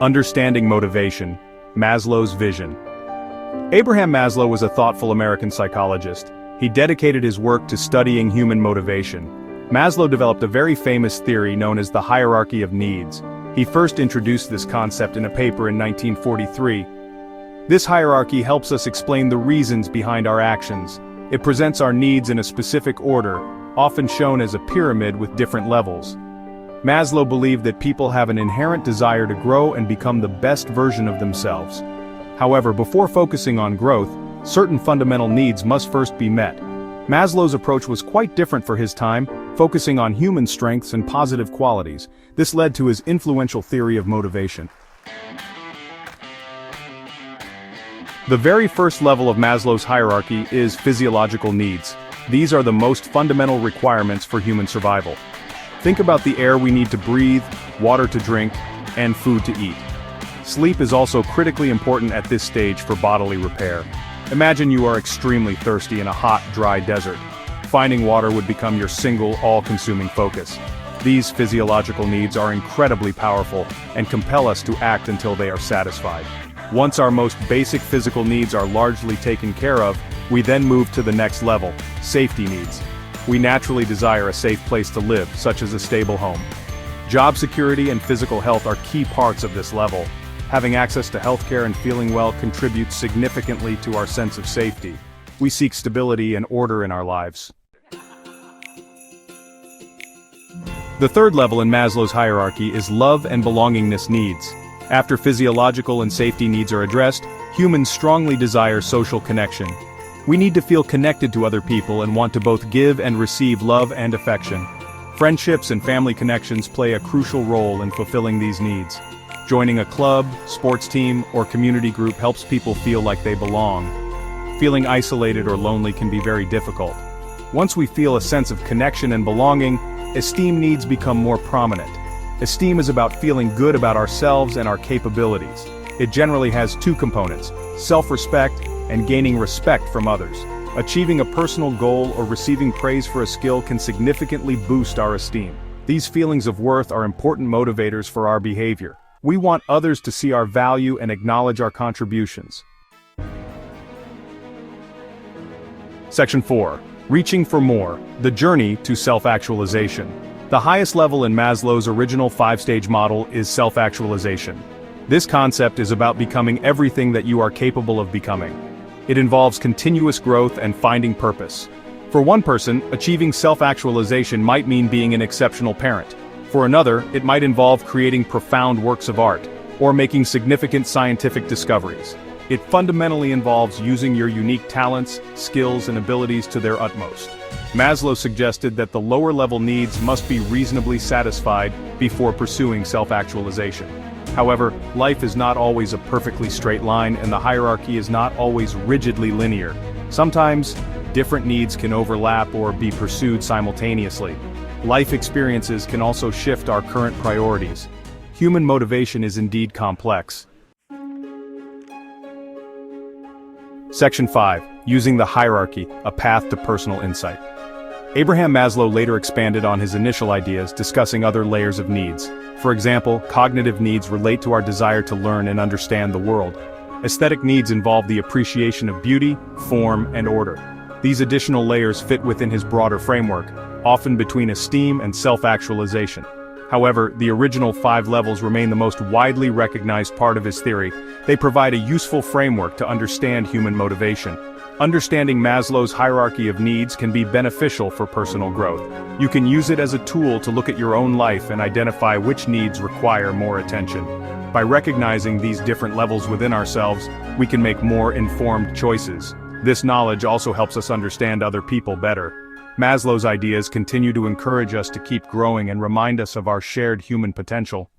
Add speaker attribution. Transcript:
Speaker 1: Understanding motivation, Maslow's vision. Abraham Maslow was a thoughtful American psychologist. He dedicated his work to studying human motivation. Maslow developed a very famous theory known as the hierarchy of needs. He first introduced this concept in a paper in 1943. This hierarchy helps us explain the reasons behind our actions. It presents our needs in a specific order, often shown as a pyramid with different levels. Maslow believed that people have an inherent desire to grow and become the best version of themselves. However, before focusing on growth, certain fundamental needs must first be met. Maslow's approach was quite different for his time, focusing on human strengths and positive qualities. This led to his influential theory of motivation. The very first level of Maslow's hierarchy is physiological needs. These are the most fundamental requirements for human survival. Think about the air we need to breathe, water to drink, and food to eat. Sleep is also critically important at this stage for bodily repair. Imagine you are extremely thirsty in a hot, dry desert. Finding water would become your single, all-consuming focus. These physiological needs are incredibly powerful and compel us to act until they are satisfied. Once our most basic physical needs are largely taken care of, we then move to the next level, safety needs. We naturally desire a safe place to live, such as a stable home. Job security and physical health are key parts of this level. Having access to healthcare and feeling well contributes significantly to our sense of safety. We seek stability and order in our lives. The third level in Maslow's hierarchy is love and belongingness needs. After physiological and safety needs are addressed, humans strongly desire social connection. We need to feel connected to other people and want to both give and receive love and affection. Friendships and family connections play a crucial role in fulfilling these needs. Joining a club, sports team, or community group helps people feel like they belong. Feeling isolated or lonely can be very difficult. Once we feel a sense of connection and belonging, esteem needs become more prominent. Esteem is about feeling good about ourselves and our capabilities. It generally has two components: self-respect and gaining respect from others. Achieving a personal goal or receiving praise for a skill can significantly boost our esteem. These feelings of worth are important motivators for our behavior. We want others to see our value and acknowledge our contributions. Section 4. Reaching for more. The journey to self-actualization. The highest level in Maslow's original 5-stage model is self-actualization. This concept is about becoming everything that you are capable of becoming. It involves continuous growth and finding purpose. For one person, achieving self-actualization might mean being an exceptional parent. For another, it might involve creating profound works of art, or making significant scientific discoveries. It fundamentally involves using your unique talents, skills, and abilities to their utmost. Maslow suggested that the lower-level needs must be reasonably satisfied before pursuing self-actualization. However, life is not always a perfectly straight line, and the hierarchy is not always rigidly linear. Sometimes, different needs can overlap or be pursued simultaneously. Life experiences can also shift our current priorities. Human motivation is indeed complex. Section 5. Using the hierarchy, a path to personal insight. Abraham Maslow later expanded on his initial ideas, discussing other layers of needs. For example, cognitive needs relate to our desire to learn and understand the world. Aesthetic needs involve the appreciation of beauty, form, and order. These additional layers fit within his broader framework, often between esteem and self-actualization. However, the original 5 levels remain the most widely recognized part of his theory. They provide a useful framework to understand human motivation. Understanding Maslow's hierarchy of needs can be beneficial for personal growth. You can use it as a tool to look at your own life and identify which needs require more attention. By recognizing these different levels within ourselves, we can make more informed choices. This knowledge also helps us understand other people better. Maslow's ideas continue to encourage us to keep growing and remind us of our shared human potential.